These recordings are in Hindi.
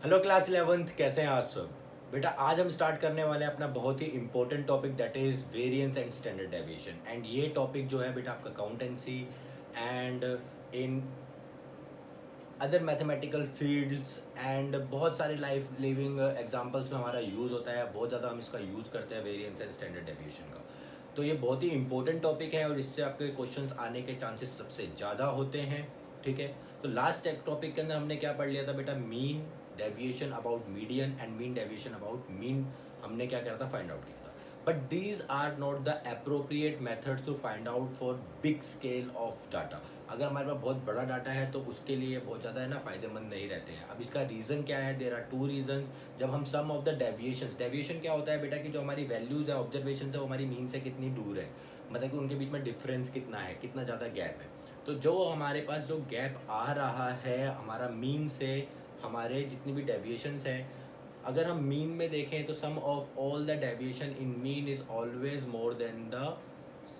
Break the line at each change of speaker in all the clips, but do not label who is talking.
हेलो क्लास 11th, कैसे हैं आप सब? बेटा आज हम स्टार्ट करने वाले हैं अपना बहुत ही important topic, that is variance and standard deviation. And ये टॉपिक जो है बेटा आपका accountancy and in other mathematical fields and बहुत सारे लाइफ लिविंग एग्जांपल्स में हमारा यूज़ होता है। बहुत ज़्यादा हम इसका यूज़ करते हैं वेरिएंस एंड स्टैंडर्ड डेविएशन का। तो ये बहुत ही इंपॉर्टेंट टॉपिक है और इससे आपके क्वेश्चंस आने के चांसेस सबसे ज़्यादा होते हैं। ठीक है, तो लास्ट टॉपिक के अंदर हमने क्या पढ़ लिया था बेटा? Mean deviation about median and mean deviation about mean हमने क्या करा था? फाइंड आउट किया था। But these are not the appropriate methods to find out for big scale of data. अगर हमारे पास बहुत बड़ा डाटा है तो उसके लिए बहुत ज़्यादा है ना फ़ायदेमंद नहीं रहते हैं। अब इसका रीज़न क्या है? There are two reasons. जब हम sum of the deviations, deviation क्या होता है बेटा कि जो हमारी वैल्यूज़ है, ऑब्जर्वेशन है, वो हमारी मीन से कितनी दूर है, मतलब कि उनके बीच में डिफरेंस कितना है, कितना ज़्यादा गैप है। तो जो हमारे पास जो गैप आ रहा है हमारा मीन से, हमारे जितनी भी डेविएशंस हैं, अगर हम मीन में देखें तो sum of all the deviation in mean is always more than the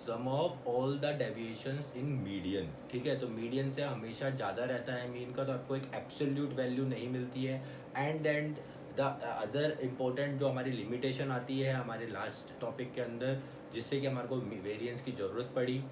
sum of all the deviations in median. ठीक है, तो मीडियन से हमेशा ज़्यादा रहता है मीन का, तो आपको एक एब्सोल्यूट वैल्यू नहीं मिलती है। And then the other important जो हमारी लिमिटेशन आती है हमारे लास्ट टॉपिक के अंदर, जिससे कि हमारे को वेरिएंस की ज़रूरत पड़ी,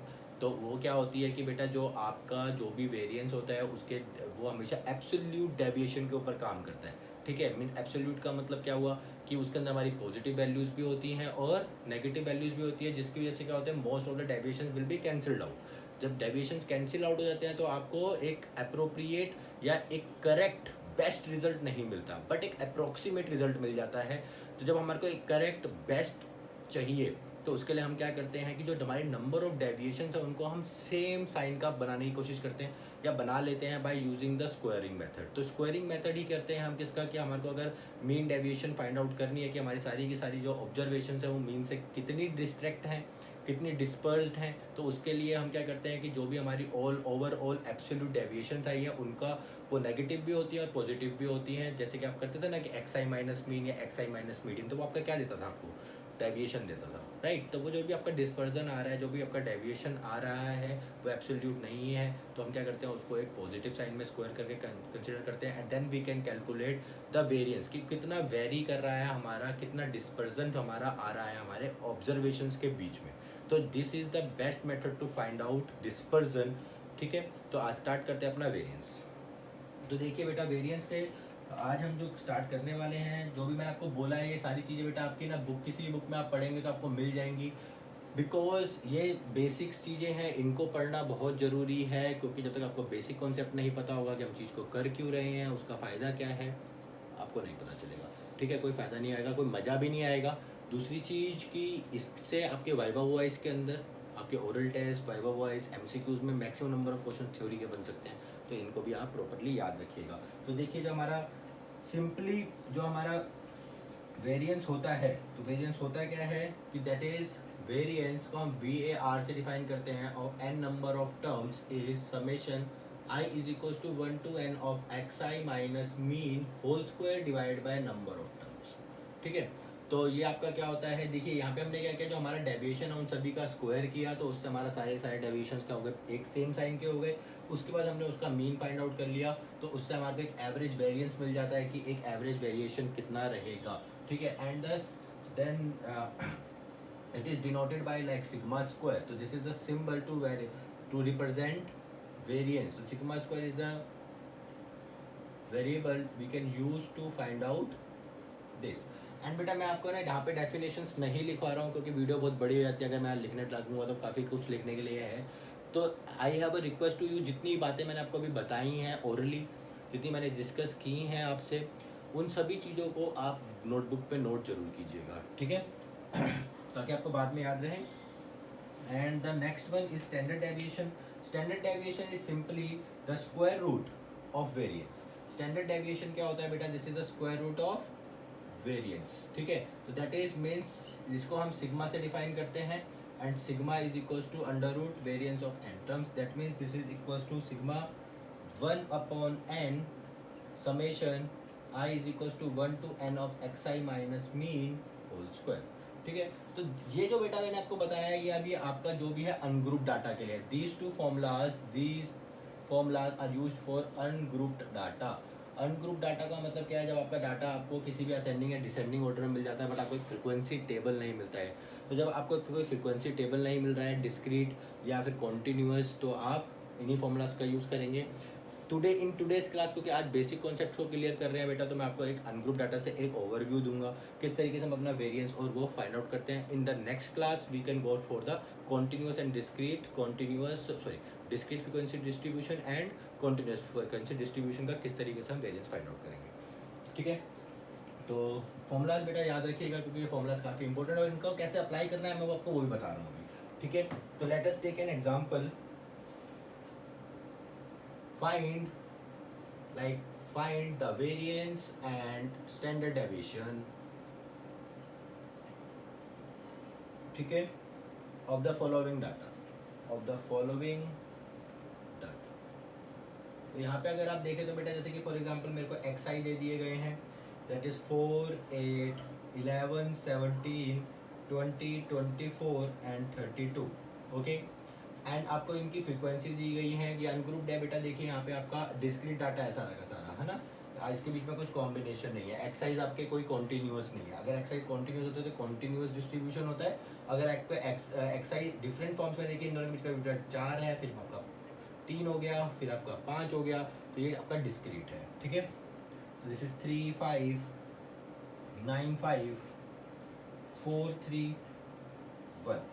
तो वो क्या होती है कि बेटा जो आपका जो भी वेरिएंस होता है उसके वो हमेशा एब्सोल्यूट डेविएशन के ऊपर काम करता है। ठीक है, मीन्स एब्सोल्यूट का मतलब क्या हुआ कि उसके अंदर हमारी पॉजिटिव वैल्यूज़ भी होती हैं और नेगेटिव वैल्यूज़ भी होती है, जिसकी वजह से क्या होता है, most of the deviation will be cancelled out. जब डेविएशन कैंसिल आउट हो जाते हैं तो आपको एक अप्रोप्रिएट या एक करेक्ट बेस्ट रिजल्ट नहीं मिलता, बट एक अप्रोक्सीमेट रिजल्ट मिल जाता है। तो जब हमारे को एक करेक्ट बेस्ट चाहिए तो उसके लिए हम क्या करते हैं कि जो हमारे नंबर ऑफ डेविएशन है उनको हम सेम साइन का बनाने की कोशिश करते हैं या बना लेते हैं by using the squaring method. तो स्क्वायरिंग मेथड ही करते हैं हम किसका, कि हमारे को अगर मीन डेविएशन फाइंड आउट करनी है कि हमारी सारी की सारी जो ऑब्जर्वेशन है वो मीन से कितनी डिस्ट्रैक्ट हैं, कितनी डिस्पर्स्ड हैं, तो उसके लिए हम क्या करते हैं कि जो भी हमारी ऑल ओवरऑल एब्सोल्यूट डेविएशन आई है उनका वो नेगेटिव भी होती है और पॉजिटिव भी होती हैं। जैसे कि आप करते थे ना कि एक्स आई माइनस मीन या एक्स आई माइनस मीडियम, तो वो आपका क्या देता था? आपको डेविएशन देता था, राइट। तो वो जो भी आपका डिस्पर्जन आ रहा है, जो भी आपका डेविएशन आ रहा है वो एब्सोल्यूट नहीं है, तो हम क्या करते हैं उसको एक पॉजिटिव साइन में स्क्वायर करके कंसिडर करते हैं। And then we can calculate the variance कि कितना वेरी कर रहा है हमारा, कितना डिस्पर्जन हमारा आ रहा है हमारे ऑब्जर्वेशंस के बीच में। तो this is the best method to find out dispersion. ठीक है, तो आज स्टार्ट करते हैं अपना वेरिएंस। तो देखिए बेटा, वेरिएंस के आज हम जो स्टार्ट करने वाले हैं, जो भी मैंने आपको बोला है ये सारी चीज़ें बेटा आपकी ना बुक, किसी बुक में आप पढ़ेंगे तो आपको मिल जाएंगी, बिकॉज ये बेसिक्स चीज़ें हैं, इनको पढ़ना बहुत ज़रूरी है। क्योंकि जब तक आपको बेसिक कॉन्सेप्ट नहीं पता होगा कि हम चीज़ को कर क्यों रहे हैं, उसका फ़ायदा क्या है, आपको नहीं पता चलेगा। ठीक है, कोई फ़ायदा नहीं आएगा, कोई मज़ा भी नहीं आएगा। दूसरी चीज़ कि इससे आपके वाइवा वॉइस के अंदर, आपके oral test, viva voice, MCQs में maximum number of question theory के बन सकते हैं, तो इनको भी आप प्रॉपरली याद रखिएगा। तो देखिए, जो हमारा सिंपली जो हमारा वेरिएंस होता है, तो वेरिएंस होता क्या है कि दैट इज वेरिएंस को हम वी ए आर से डिफाइन करते हैं of n number of terms is summation i is equals to 1 to n of x i minus mean whole square divide by number of terms. ठीक है, तो ये आपका क्या होता है, देखिए यहाँ पे हमने क्या किया, जो हमारा डेविएशन है उन सभी का स्क्वायर किया, तो उससे हमारा सारे सारे डेविएशन क्या हो गए, एक सेम साइन के हो गए। उसके बाद हमने उसका मीन फाइंड आउट कर लिया, तो उससे हमारे को एक एवरेज वेरिएंस मिल जाता है कि एक एवरेज वेरिएशन कितना रहेगा। ठीक है, and then it is denoted by like sigma square, so this is the symbol to represent variance. So sigma square is the variable we can use to find out this. And बेटा मैं आपको ना यहाँ पे डेफिनेशंस नहीं लिखवा रहा हूँ क्योंकि वीडियो बहुत बड़ी हो जाती है, अगर मैं लिखने लगूंगा तो काफ़ी कुछ लिखने के लिए है। तो I have a request to you, जितनी बातें मैंने आपको अभी बताई हैं ओरली, जितनी मैंने डिस्कस की हैं आपसे, उन सभी चीज़ों को आप नोटबुक पे नोट जरूर कीजिएगा। ठीक है, ताकि आपको बाद में याद रहे। And the next one is standard deviation. Standard deviation is simply the square root of variance. Standard deviation क्या होता है बेटा? This is the square root of variance. ठीक है, तो दैट इज मीन्स जिसको हम सिग्मा से डिफाइन करते हैं, and sigma is equals to under root variance of n terms, that means this is equals to sigma 1 upon n summation i is equals to 1 to n of x i minus mean whole square. ठीक है, तो ये जो बेटा मैंने आपको बताया है ये अभी आपका जो भी है अनग्रुप डाटा के लिए, these formulas are used for ungrouped data. Ungroup data का मतलब क्या है, जब आपका डाटा आपको किसी भी असेंडिंग या डिसेंडिंग ऑर्डर में मिल जाता है बट आपको एक फ्रिक्वेंसी टेबल नहीं मिलता है। तो जब आपको कोई फ्रिक्वेंसी टेबल नहीं मिल रहा है डिस्क्रीट या फिर कॉन्टीन्यूअस, तो आप इन्हीं फॉर्मूलाज का यूज़ करेंगे। टुडेज क्लास, क्योंकि आज बेसिक कॉन्सेप्ट को क्लियर कर रहे हैं बेटा, तो मैं आपको एक अनग्रुप डाटा से एक ओवरव्यू दूंगा किस तरीके से हम अपना वेरिएंस और वो फाइंड आउट करते हैं। In the next class we can go for the continuous and discrete frequency distribution and continuous frequency distribution का किस तरीके से हम वेरिएंस फाइंड आउट करेंगे। ठीक है, तो फॉर्मूलाज बेटा याद रखिएगा, क्योंकि ये फॉर्मूलाज काफ़ी इंपॉर्टेंट है और इनको कैसे अप्लाई करना है मैं वो आपको वो भी बता रहा हूँ अभी। ठीक है, तो let us take an example. Find the variance and standard deviation, ठीक है, of the following data। तो यहाँ पे अगर आप देखें तो बेटा जैसे कि फॉर एग्जांपल मेरे को एक्स आई दे दिए गए हैं, that is 4, 8, 11, 17, 20, 24 and 32। Okay, and आपको इनकी फ्रीक्वेंसी दी गई है। ये अनग्रुप्ड है बेटा, देखिए यहाँ पे आपका डिस्क्रीट डाटा ऐसा लगा सारा, है ना, इसके बीच में कुछ कॉम्बिनेशन नहीं है। एक्साइज आपके कोई कॉन्टिन्यूअस नहीं है। अगर एक्साइज कॉन्टिन्यूअस होता है तो कॉन्टिन्यूअस डिस्ट्रीब्यूशन होता है। अगर एक्साइज डिफरेंट फॉर्म्स में देखिए, इन दोनों के बीच का 4 है, फिर आपका 3 हो गया, फिर आपका 5 हो गया, तो ये आपका डिस्क्रीट है। ठीक है, दिस इज 3, 5, 9, 5, 4, 3, 1।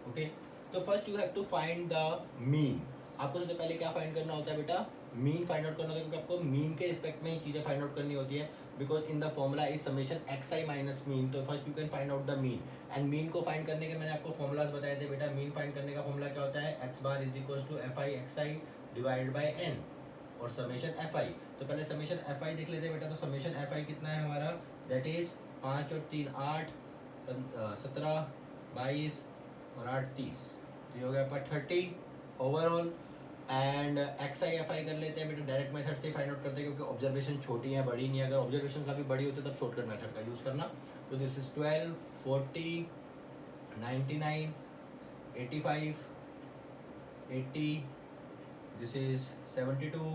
ओके, तो first you have to find the mean. आपको सबसे पहले क्या फाइंड करना होता है बेटा, मीन फाइंड आउट करना होता है, क्योंकि आपको मीन के रिस्पेक्ट में ही चीज़ें फाइंड आउट करनी होती है, because in the formula is summation x i minus mean. तो first you can find out the mean, and mean को फाइंड करने के मैंने आपको फॉर्मूलाज बताए थे बेटा। मीन फाइंड करने का फॉर्मूला क्या होता है, x bar is equal to f i x i divided by n और समेशन एफ आई। तो पहले समेशन एफ आई देख लेते हैं बेटा। तो समेशन एफ आई कितना है हमारा, दैट इज 5 और 3 8, 17, 22 और 8 30, ये हो गया आपका 30 overall. And x I F I कर लेते हैं बेटा, डायरेक्ट मेथड से फाइंड आउट करते हैं, क्योंकि ऑब्जर्वेशन छोटी है बड़ी नहीं है। अगर ऑब्जर्वेशन काफ़ी बड़ी होती है तब शॉर्टकट मेथड का यूज़ करना। तो this is 12, 40, 99, 85, 80, this is 72,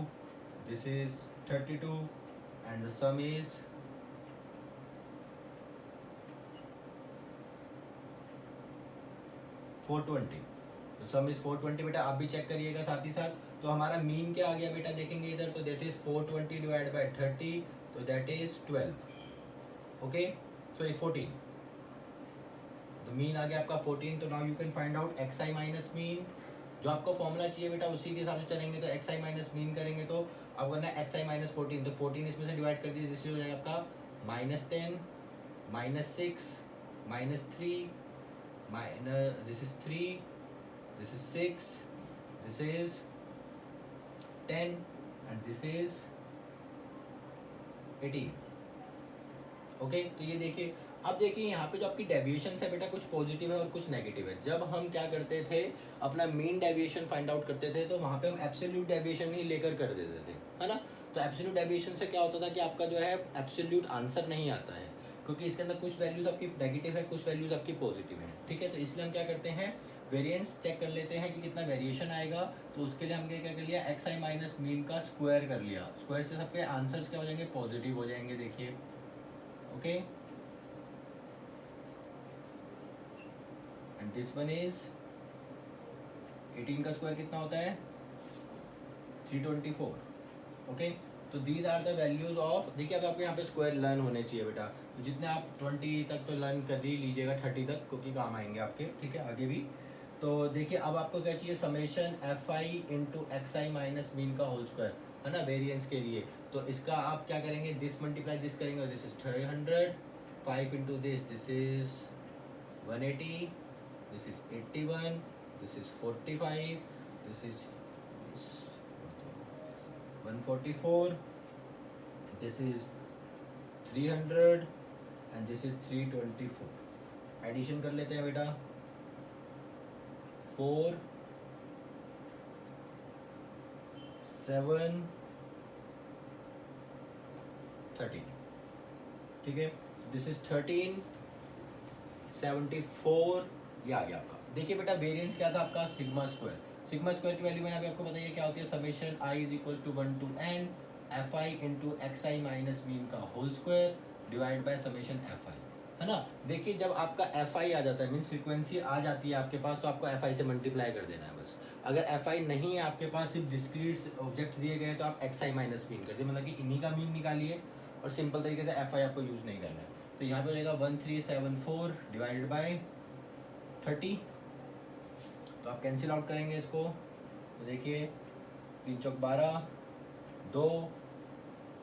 this is 32, and the sum is 420। तो सम इज 420 बेटा, आप भी चेक करिएगा साथ ही साथ। तो हमारा मीन क्या आ गया बेटा, देखेंगे इधर, तो दैट इज 420 डिवाइड बाई 30, तो दैट इज 12। ओके, सो 14, तो मीन आ गया आपका 14। तो now you can find out x i minus mean. जो आपको फॉर्मूला चाहिए बेटा उसी के हिसाब से चलेंगे। तो एक्स आई माइनस मीन करेंगे तो अब करना है एक्स आई माइनस 14, तो 14 इसमें से डिवाइड कर दीजिए, जिससे हो जाएगा आपका -10, -6, -3, this is 3, this is 6, this is 10, and this is 18। Okay, तो ये देखिए, अब देखिए यहाँ पे जो आपकी डेविएशन है बेटा, कुछ पॉजिटिव है और कुछ नेगेटिव है। जब हम क्या करते थे, अपना मीन डेविएशन फाइंड आउट करते थे, तो वहाँ पे हम एब्सोल्यूट डेविएशन ही लेकर कर देते थे, है ना। तो एब्सोल्यूट डेविएशन से क्या होता था कि आपका जो है एब्सोल्यूट आंसर नहीं आता है, क्योंकि इसके अंदर कुछ वैल्यूज आपकी नेगेटिव है, कुछ वैल्यूज आपकी पॉजिटिव है। ठीक है, तो इसलिए हम क्या करते हैं, वेरिएंस चेक कर लेते हैं कि कितना वेरिएशन आएगा। तो उसके लिए हमने क्या कर लिया, एक्स आई माइनस मीन का स्क्वायर कर लिया। स्क्वायर से सबके आंसर्स क्या हो जाएंगे, पॉजिटिव हो जाएंगे। देखिए, okay, and this one is 18 का स्क्वायर कितना होता है, 324। ओके, तो these are the values of, देखिए अब आपको यहाँ पे स्क्वायर लर्न होने चाहिए बेटा। तो जितने आप 20 तक तो लर्न कर ही लीजिएगा, 30 तक, क्योंकि काम आएंगे आपके। ठीक है, आगे भी। तो देखिए अब आपको क्या चाहिए, summation f i into x i minus mean का होल स्क्वायर, है ना, वेरिएंस के लिए। तो इसका आप क्या करेंगे, दिस मल्टीप्लाई दिस करेंगे, this is 300, 5 into this is 180, this is 81, this is 45, this is 144, this is 300 and this is 324। Addition कर लेते हैं बेटा, 4, 7, 13। ठीक है, दिस इज 13, 74, ये आ गया आपका। देखिए बेटा, वेरिएंस क्या था आपका, सिग्मा स्क्वायर। सिग्मा स्क्वायर की वैल्यू मैंने अभी आपको बताइए क्या होती है, summation i is equal to 1 to n f i into x i minus mean का whole square divide by summation f i, है ना। देखिए जब आपका एफ आई आ जाता है मीन्स फ्रीक्वेंसी आ जाती है आपके पास, तो आपको एफ आई से मल्टीप्लाई कर देना है बस। अगर एफ आई नहीं है आपके पास, सिर्फ डिस्क्रीट ऑब्जेक्ट्स दिए गए हैं, तो आप एक्स आई माइनस मीन कर दिए, मतलब कि इन्हीं का मीन निकालिए और सिंपल तरीके से एफ आई आपको यूज़ नहीं करना है। तो यहाँ पे हो जाएगा 1374 डिवाइडेड बाई 30, तो आप कैंसिल आउट करेंगे इसको, तो देखिए 3 चौक 12, 2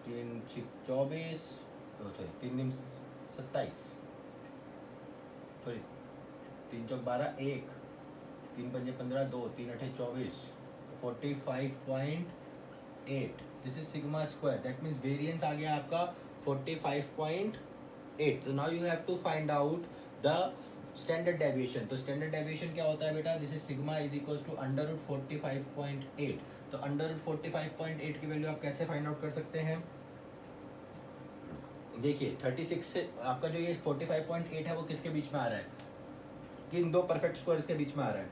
3 6 24, सॉरी 3 दिन 27, सॉरी 3 चौक 12, 1 3 पंजे 15, 2 3 अठे 24, 45.8, this is sigma square, that means variance आ गया आपका 45.8। तो now you have to find out the standard deviation. तो स्टैंडर्ड डेविएशन क्या होता है बेटा, this is sigma is equals to under root 45.8। तो अंडर रूट 45.8 की वैल्यू आप कैसे फाइंड आउट कर सकते हैं, देखिए 36 से आपका जो ये 45.8 है वो किसके बीच में आ रहा है, किन दो परफेक्ट स्क्वायर के बीच में आ रहा है,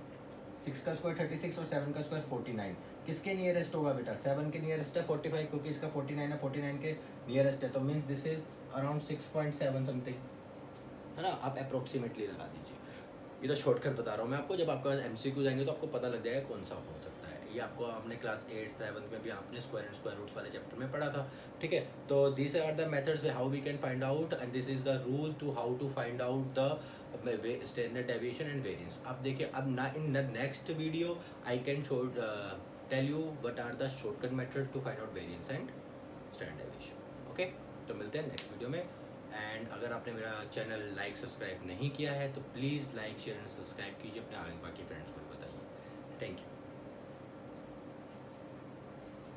6 का स्क्वायर 36 और 7 का स्क्वायर 49। किसके नियरेस्ट होगा बेटा, 7 के नियरेस्ट है 45, क्योंकि इसका 49 है, 49 के नियरेस्ट है, तो means this is around 6.7 something, है ना। आप अप्रोक्सीमेटली लगा दीजिए, ये तो शॉर्टकट बता रहा हूँ मैं आपको। जब आपका एमसीक्यू जाएंगे तो आपको पता लग जाएगा कौन सा हो सकता है। ये आपको आपने क्लास 8th 7th में भी आपने स्क्वायर एंड स्क्वायर रूट्स वाले चैप्टर में पढ़ा था, ठीक है। तो this are the methods how we can find out, and this is the rule to how to find out the standard deviation and variance. अब देखिए अब ना in the next video I can show tell you what are the shortcut methods to find out variance and standard deviation. Okay, तो मिलते हैं नेक्स्ट वीडियो में। एंड अगर आपने मेरा चैनल लाइक सब्सक्राइब नहीं किया है तो please like share and subscribe कीजिए, अपने आगे बाकी फ्रेंड्स को भी बताइए। Thank you.